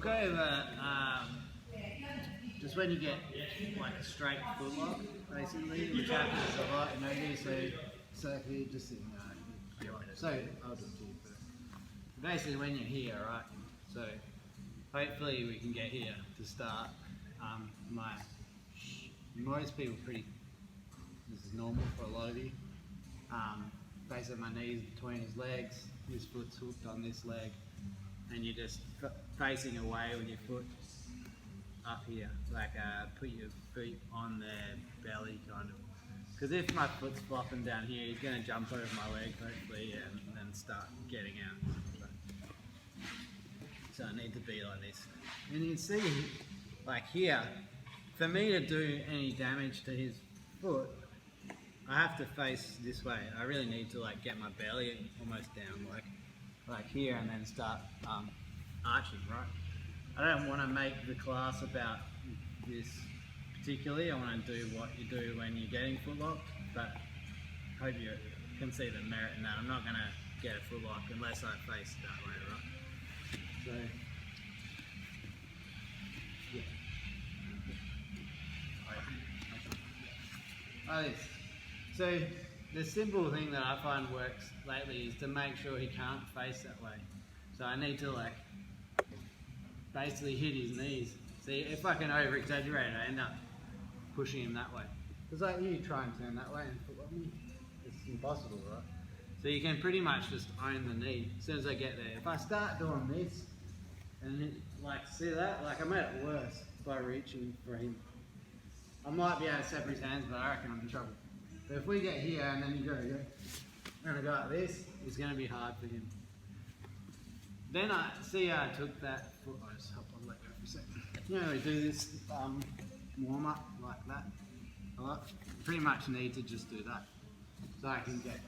go over just when you get like a straight foot lock, basically, which happens a lot in Nogi. So if you just sit so I'll do it to you first. Basically, when you're here, right? So hopefully we can get here to start. Most people this is normal for a lot of you. Basically my knees between his legs, his foot's hooked on this leg, and you're just facing away with your foot up here, like put your feet on their belly kind of. Because if my foot's flopping down here, he's going to jump over my leg hopefully and then start getting out. So I need to be like this. And you can see, like here, for me to do any damage to his foot, I have to face this way. I really need to like get my belly almost down, like here, and then start arching, right? I don't want to make the class about this particularly. I want to do what you do when you're getting foot locked, but I hope you can see the merit in that. I'm not going to get a foot lock unless I face that way, right? So, yeah. Like this. So the simple thing that I find works lately is to make sure he can't face that way. So I need to like basically hit his knees. See, if I can over exaggerate, I end up pushing him that way. Because like you try and turn that way and foot lock me, it's impossible, right? So you can pretty much just own the knee as soon as I get there. If I start doing this, and it, like see that, like I made it worse by reaching for him. I might be able to separate his hands, but I reckon I'm in trouble. But if we get here and then you go, and I go like this, it's going to be hard for him. Then I see I took that foot, I just help on let go for a second. You know, we do this warm up like that. I pretty much need to just do that. So I can get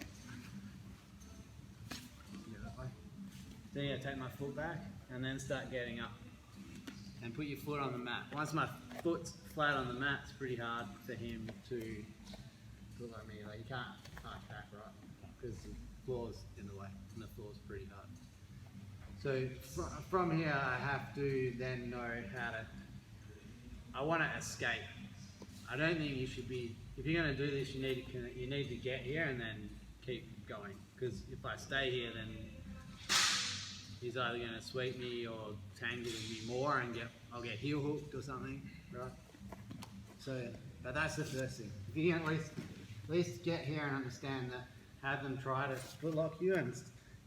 that way. Then you take my foot back and then start getting up. And put your foot on the mat. Once my foot's flat on the mat, it's pretty hard for him to look like me. Like you can't arch back, right? Because the floor's in the way, and the floor's pretty hard. So from here, I have to then know how to. I want to escape. I don't think you should be. If you're going to do this, you need to get here and then keep going. Because if I stay here, then he's either going to sweep me or tangle me more and I'll get heel hooked or something, right? So, but that's the first thing. If you can at least get here and understand that, have them try to foot lock you and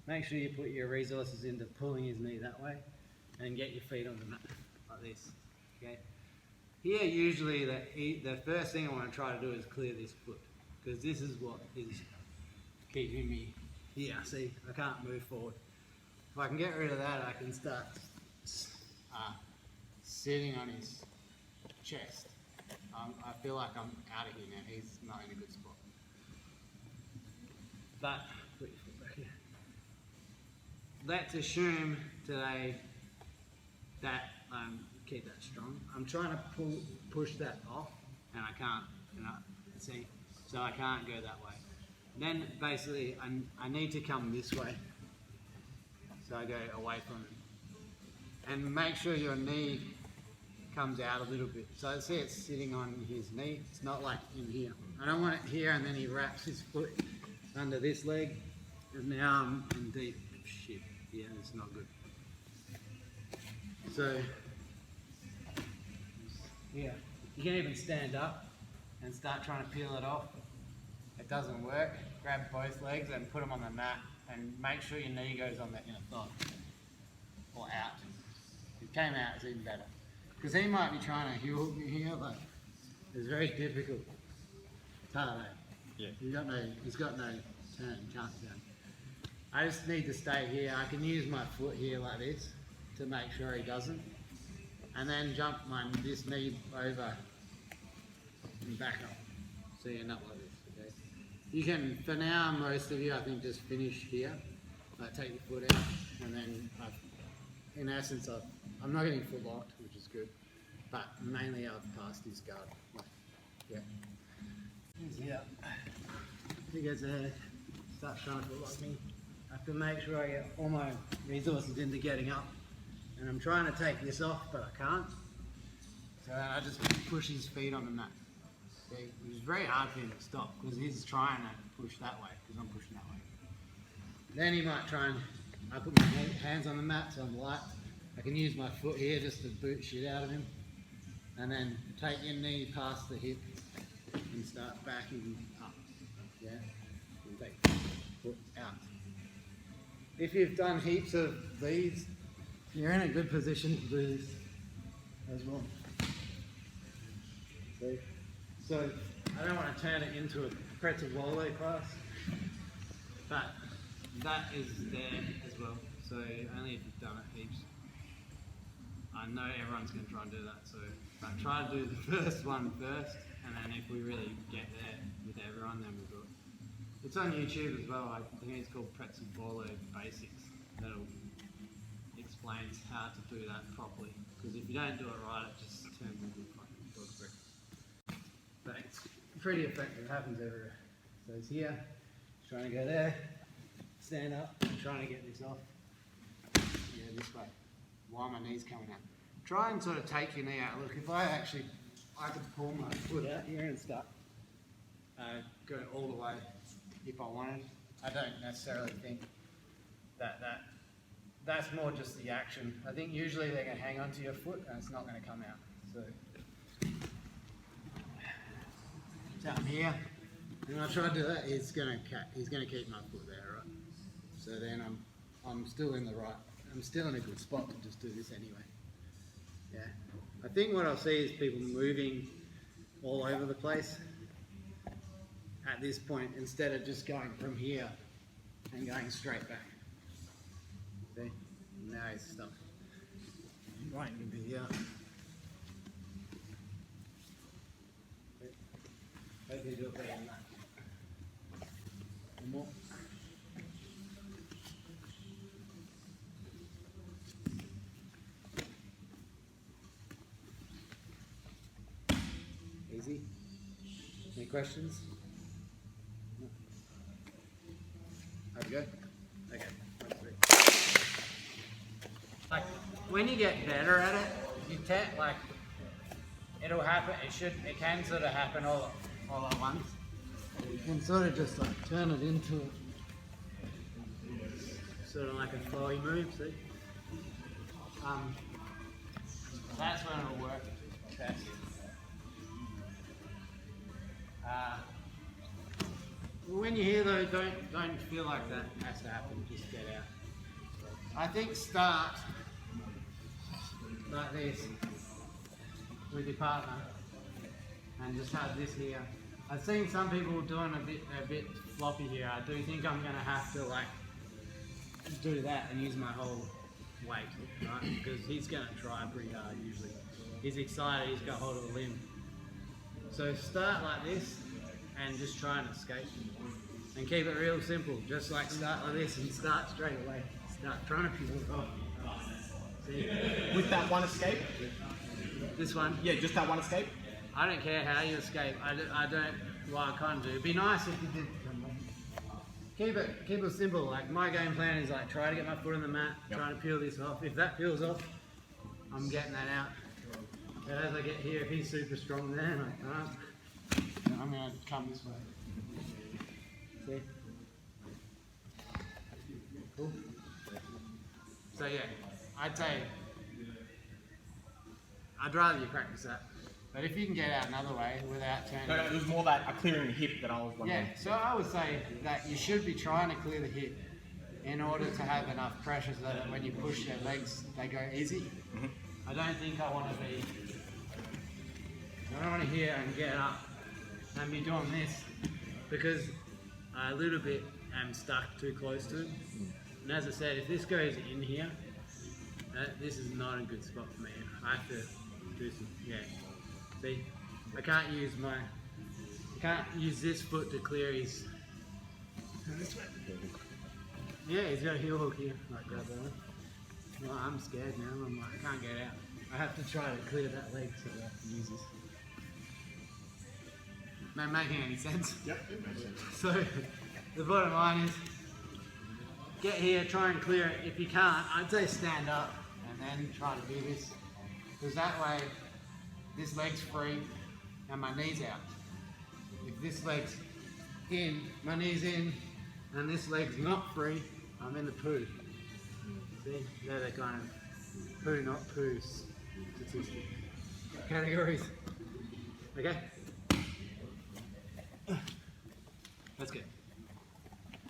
make sure you put your resources into pulling his knee that way and get your feet on the mat like this, okay? Here, usually the first thing I want to try to do is clear this foot because this is what is keeping me here. See, I can't move forward. If I can get rid of that, I can start sitting on his chest. I feel like I'm out of here now. He's not in a good spot. But, put your foot back here. Let's assume today that keep that strong. I'm trying to push that off, and I can't. See, so I can't go that way. Then basically, I need to come this way. So I go away from him. And make sure your knee comes out a little bit. So see it's sitting on his knee. It's not like in here. I don't want it here and then he wraps his foot under this leg. And now I'm in deep shit. Yeah, it's not good. So, yeah. You can even stand up and start trying to peel it off. It doesn't work. Grab both legs and put them on the mat. And make sure your knee goes on the inner thigh or out. If it came out, it's even better. Because he might be trying to heel hook me here, but it's very difficult. It's hard, eh? Yeah. He's got no turn, can't turn. I just need to stay here. I can use my foot here like this to make sure he doesn't. And then jump this knee over and back up. So you end up like this. You can, for now, most of you, I think, just finish here. Like take your foot out, and then, in essence, I'm not getting foot locked, which is good, but mainly I've passed his guard. Like, yeah. Yeah. He goes there, starts trying to foot lock me. I have to make sure I get all my resources into getting up, And I'm trying to take this off, but I can't. So I just push his feet on the mat. See, it's very hard for him to stop because he's trying to push that way because I'm pushing that way. Then he might try and, I put my hands on the mat so I'm light. I can use my foot here just to boot shit out of him. And then take your knee past the hip and start backing up. Yeah? And take foot out. If you've done heaps of these, you're in a good position to do this as well. See? So I don't want to turn it into a pretzel volley class, but that is there as well. So only if you've done it heaps. I know everyone's going to try and do that, so try to do the first one first, and then if we really get there with everyone, then we'll do it. It's on YouTube as well. I think it's called Pretzel Volley Basics. That'll explain how to do that properly. Because if you don't do it right, it just turns into a fucking dog brick. But it's pretty effective. It happens everywhere. So it's here, trying to go there, stand up, trying to get this off. Yeah, this way. While my knee's coming out. Try and sort of take your knee out. Look, if I could pull my foot out here and start go all the way if I wanted. I don't necessarily think that's more just the action. I think usually they're going to hang onto your foot and it's not going to come out. So I'm here, and when I try to do that, he's going to keep my foot there, right? So then I'm still in the right. I'm still in a good spot to just do this anyway. Yeah. I think what I'll see is people moving all over the place at this point instead of just going from here and going straight back. See? Now he's stuck. Right into here. Hopefully do it better than that. One more. Easy. Any questions? No. How'd it go? Okay. Like when you get better at it, you like it'll happen. It can sort of happen all at once. You can sort of just like turn it into sort of like a flowy move. See? That's when it'll work best. When you hear those, don't feel like that has to happen. Just get out. I think start like this with your partner and just have this here. I've seen some people doing a bit floppy here. I do think I'm gonna have to like do that and use my whole weight, right? Because he's gonna try pretty hard usually. He's excited. He's got hold of a limb. So start like this and just try and escape. And keep it real simple. Just like start like this and start straight away. Start trying to peel it off. See? With that one escape? This one? Yeah, just that one escape? I don't care how you escape. I don't, well I can't do. It'd be nice if you did. Keep it simple. Like my game plan is like try to get my foot on the mat, trying to peel this off. If that peels off, I'm getting that out. But as I get here, if he's super strong then I can't. And I'm going to come this way. See? Cool. So yeah, I'd say, I'd rather you practice that. But if you can get out another way without turning... No, it was more that clearing the hip that I was wondering. Yeah, so I would say that you should be trying to clear the hip in order to have enough pressure so that when you push their legs, they go easy. Mm-hmm. I don't think I want to be... I don't want to hear and get up and be doing this because I a little bit am stuck too close to it. And as I said, if this goes in here, this is not a good spot for me. I have to do some, yeah. See, I can't use this foot to clear his, this way. Yeah, he's got a heel hook here, like grab that one. Well, I'm scared now, I'm like, I can't get out. I have to try to clear that leg so I have to use this. Not making any sense? Yep, it makes sense. So, the bottom line is, get here, try and clear it. If you can't, I'd say stand up and then try to do this. Because that way, this leg's free and my knee's out. If this leg's in, my knee's in, and this leg's not free, I'm in the poo. See, they're the kind of poo, not poo statistic categories. Okay? Let's go.